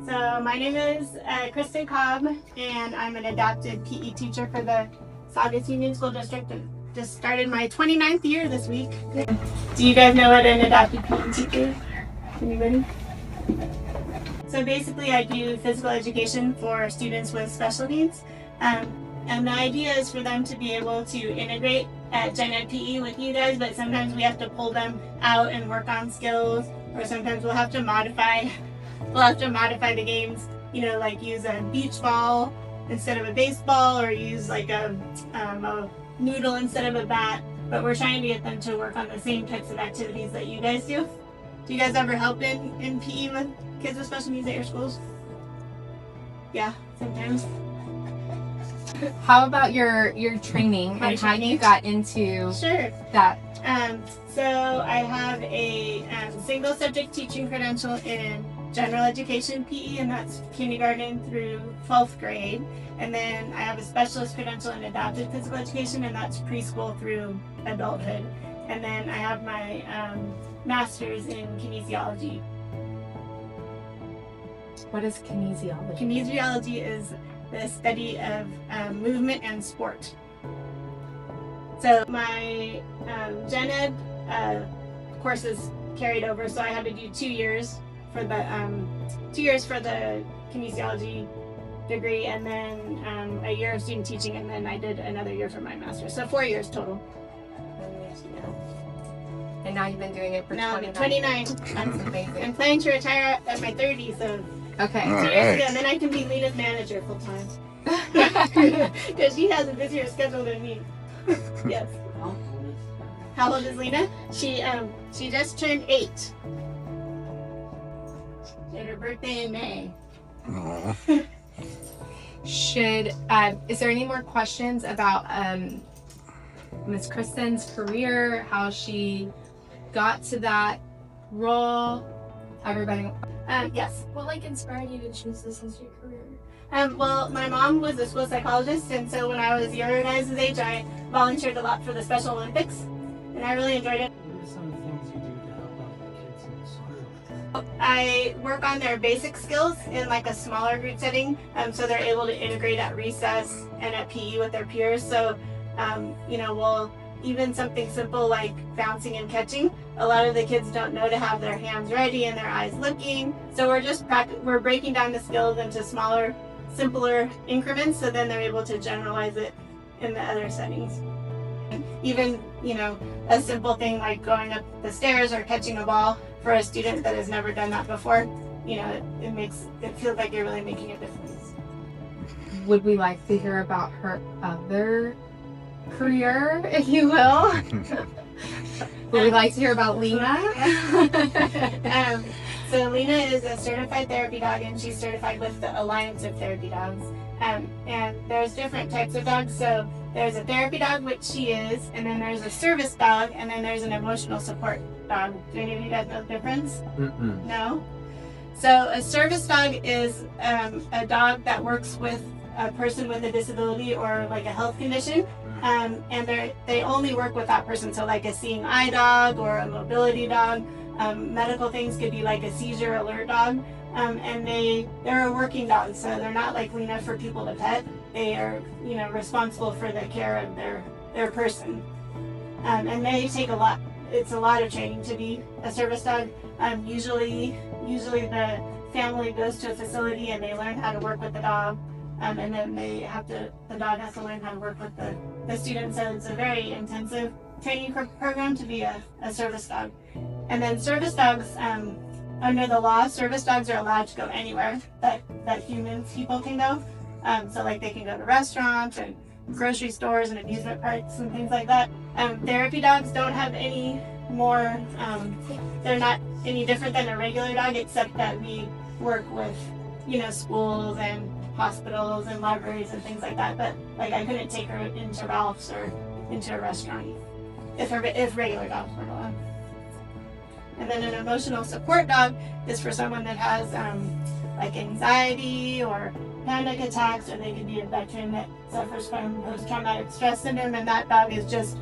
So my name is Kristen Cobb, and I'm an adapted PE teacher for the Saugus Union School District. And just started my 29th year this week. Do you guys know what an adapted PE teacher is? Anybody? So basically I do physical education for students with special needs. And the idea is for them to be able to integrate at Gen Ed PE with you guys, but sometimes we have to pull them out and work on skills, or sometimes we'll have to modify the games, you know, like use a beach ball instead of a baseball, or use like a noodle instead of a bat. But we're trying to get them to work on the same types of activities that you guys do. Do you guys ever help in PE with kids with special needs at your schools? Yeah, sometimes. How about your training and how you got into that? So I have a single subject teaching credential in general education PE, and that's kindergarten through 12th grade. And then I have a specialist credential in adapted physical education, and that's preschool through adulthood. And then I have my master's in kinesiology. What is kinesiology? Kinesiology is the study of movement and sport. So my Gen Ed courses carried over, so I had to do 2 years for the kinesiology degree, and then a year of student teaching, and then I did another year for my master's. So 4 years total. And now you've been doing it for 29. 29. That's amazing. I'm planning to retire at my 30s, so okay. 2 years ago, and then I can be Lena's manager full time. Because she has a busier schedule than me. Yes. How old is Lena? She just turned 8. She had her birthday in May. Is there any more questions about Miss Kristen's career, how she got to that role? Everybody. Yes. What inspired you to choose this as your career? Well, my mom was a school psychologist, and so when I was your guys' age, I volunteered a lot for the Special Olympics, and I really enjoyed it. What are some of the things you do to help out the kids in the school? I work on their basic skills in like a smaller group setting, so they're able to integrate at recess and at PE with their peers. So, we'll even something simple like bouncing and catching. A lot of the kids don't know to have their hands ready and their eyes looking. So we're breaking down the skills into smaller, simpler increments, so then they're able to generalize it in the other settings. Even, a simple thing like going up the stairs or catching a ball for a student that has never done that before, it feels like you're really making a difference. Would we like to hear about her other career, if you will? Would we like to hear about Lena? So Lena is a certified therapy dog, and she's certified with the Alliance of Therapy Dogs. And there's different types of dogs. So there's a therapy dog, which she is, and then there's a service dog, and then there's an emotional support dog. Do any of you guys know the difference? Mm-mm. No? So a service dog is a dog that works with a person with a disability or like a health condition. And they only work with that person. So like a seeing eye dog or a mobility dog. Medical things could be like a seizure alert dog. And they're a working dog, so they're not like Lena for people to pet. They are, responsible for the care of their person. And they take it's a lot of training to be a service dog. Usually the family goes to a facility and they learn how to work with the dog. And then the dog has to learn how to work with the student. So it's a very intensive training program to be a service dog. And then service dogs, under the law, service dogs are allowed to go anywhere that people can go. So like they can go to restaurants and grocery stores and amusement parks and things like that. Therapy dogs don't have any more, they're not any different than a regular dog, except that we work with, schools and hospitals and libraries and things like that. But like I couldn't take her into Ralph's or into a restaurant if regular dogs were allowed. And then an emotional support dog is for someone that has like anxiety or panic attacks, or they could be a veteran that suffers from post-traumatic stress syndrome, and that dog is just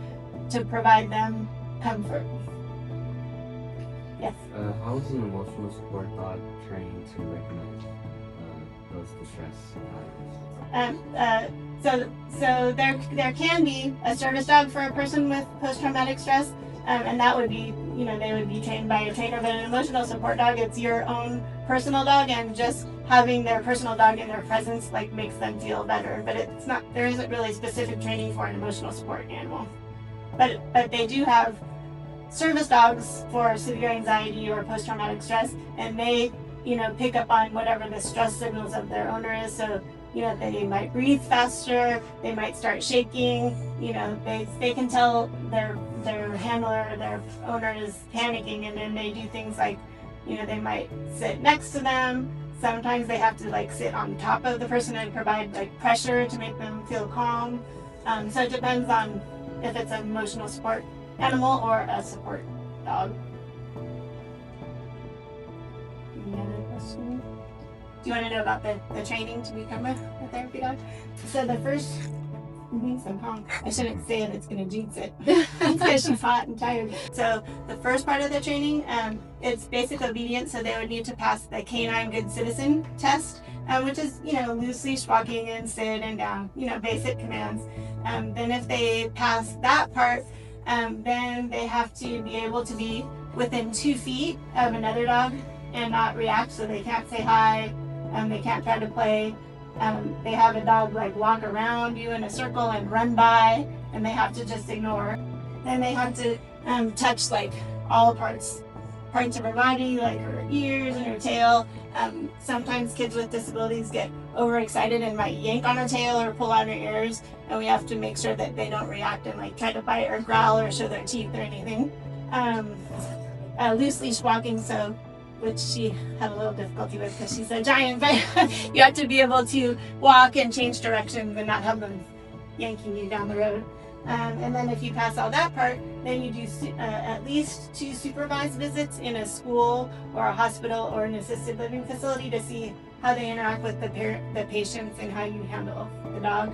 to provide them comfort. Yes? How is an emotional support dog trained to recognize? opposed to stress? So there can be a service dog for a person with post-traumatic stress, and that would be, they would be trained by a trainer. But an emotional support dog, it's your own personal dog, and just having their personal dog in their presence like makes them feel better. But it's not. There isn't really specific training for an emotional support animal. But they do have service dogs for severe anxiety or post-traumatic stress, and they pick up on whatever the stress signals of their owner is. So they might breathe faster, they might start shaking, they can tell their handler, their owner is panicking, and then they do things like, they might sit next to them. Sometimes they have to like sit on top of the person and provide like pressure to make them feel calm. So it depends on if it's an emotional support animal or a support dog. Any other questions? Do you want to know about the training to become a therapy dog? So the first, I shouldn't say it, it's going to jinx it. Because she's hot and tired. So the first part of the training, it's basic obedience. So they would need to pass the Canine Good Citizen test, which is, loose leash walking and sit and down, basic commands. Then if they pass that part, then they have to be able to be within 2 feet of another dog and not react. So they can't say hi. They can't try to play. They have a dog like walk around you in a circle and run by, and they have to just ignore. Then they have to touch like all parts of her body, like her ears and her tail. Sometimes kids with disabilities get overexcited and might yank on her tail or pull on her ears, and we have to make sure that they don't react and like try to bite or growl or show their teeth or anything. Loose leash walking, which she had a little difficulty with because she's a giant, but you have to be able to walk and change directions and not have them yanking you down the road. And then if you pass all that part, then you do at least 2 supervised visits in a school or a hospital or an assisted living facility to see how they interact with the patients and how you handle the dog.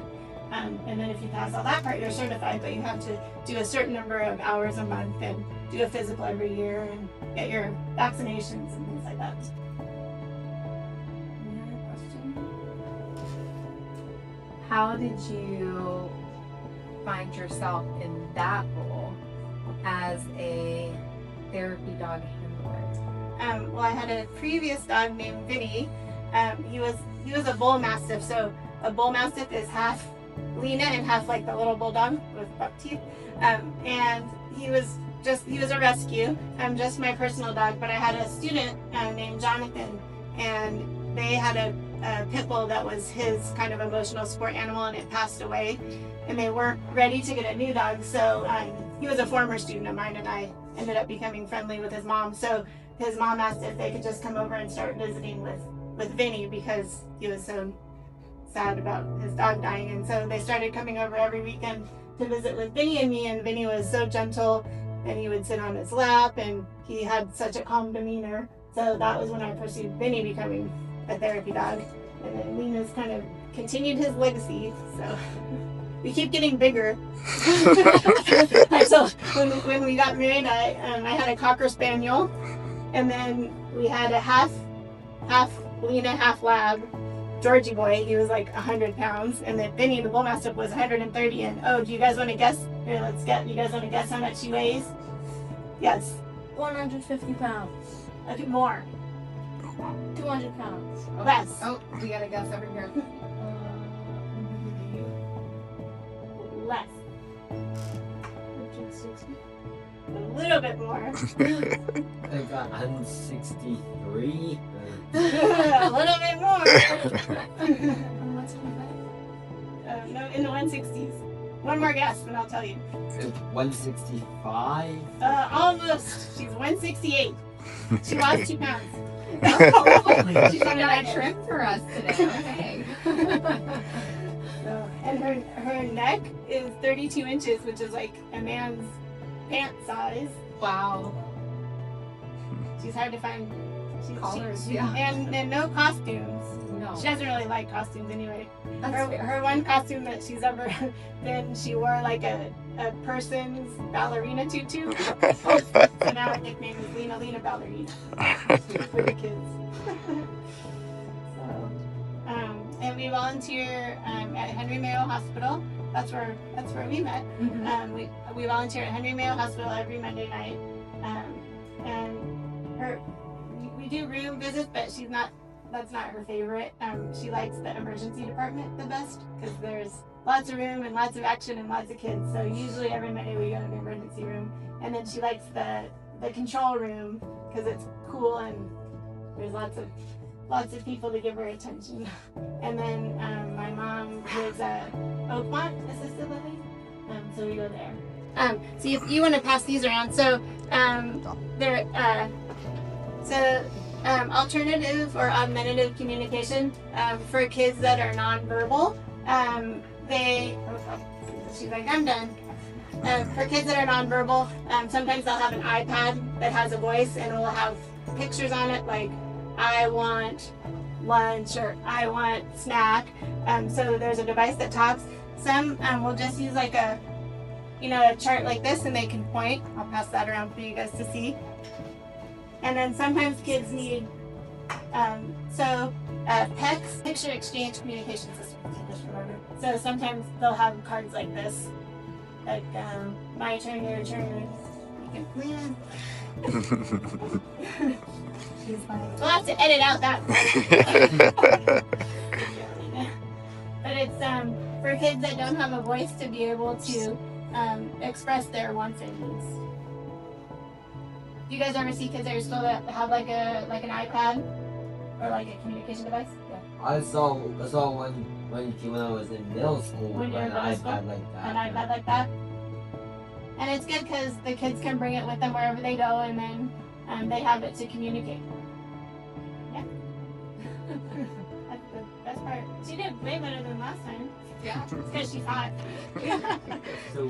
And then if you pass all that part, you're certified, but you have to do a certain number of hours a month and do a physical every year and get your vaccinations and things like that. Any other questions? How did you find yourself in that role as a therapy dog handler? Well, I had a previous dog named Vinny. He was a bull mastiff. So a bull mastiff is half Lena and half like the little bulldog with buck teeth. And he was a rescue. Just my personal dog. But I had a student named Jonathan, and they had a pit bull that was his kind of emotional support animal, and it passed away. And they weren't ready to get a new dog. So he was a former student of mine, and I ended up becoming friendly with his mom. So his mom asked if they could just come over and start visiting with Vinny because he was so sad about his dog dying. And so they started coming over every weekend to visit with Vinny and me, and Vinny was so gentle, and he would sit on his lap, and he had such a calm demeanor. So that was when I pursued Vinny becoming a therapy dog. And then Lena's kind of continued his legacy, so we keep getting bigger. So when we got married, I had a Cocker Spaniel, and then we had a half Lena, half Lab, Georgie boy. He was like 100 pounds, and then Vinny the Bull Mastiff was 130. And do you guys want to guess? Here, you guys want to guess how much she weighs? Yes. 150 pounds. Okay, more. 200 pounds. Less. Oh, we got to guess over here. Less. 160. A little bit more. I got 163. A little bit more. 175. No, in the 160s. One more guess, and I'll tell you. 165. Almost. She's 168. She lost 2 pounds. She's got a trim for us today. Okay. And her neck is 32 inches, which is like a man's pant size. Wow. She's hard to find. Collars, yeah. And no costumes. No. She doesn't really like costumes anyway. That's fair. Her one costume that she's ever been, she wore like a person's ballerina tutu. So now her nickname is Lena Ballerina for the kids. So, And we volunteer at Henry Mayo Hospital. That's where we met. We volunteer at Henry Mayo Hospital every Monday night. And we do room visits, but that's not her favorite. She likes the emergency department the best because there's lots of room and lots of action and lots of kids. So usually every Monday we go to the emergency room. And then she likes the control room because it's cool and there's lots of people to give her attention. And then my mom lives at Oakmont Assisted Living, so we go there. So if you want to pass these around, so alternative or augmentative communication for kids that are nonverbal. She's like, I'm done. For kids that are nonverbal, sometimes they'll have an iPad that has a voice and it will have pictures on it like, I want lunch or I want snack. So there's a device that talks. Some will just use like a chart like this and they can point. I'll pass that around for you guys to see. And then sometimes kids need, PECS, Picture Exchange Communication System. So sometimes they'll have cards like this, like my turn, your turn. You can plan. We'll have to edit out that part. But it's for kids that don't have a voice to be able to express their wants and needs. Do you guys ever see kids at your school that have like an iPad or like a communication device? Yeah. I saw when I was in middle school When you were in an middle school? iPad like that. An iPad like that. And it's good because the kids can bring it with them wherever they go, and then they have it to communicate. Yeah. That's the best part. She did way better than last time. Yeah. It's because she's hot. So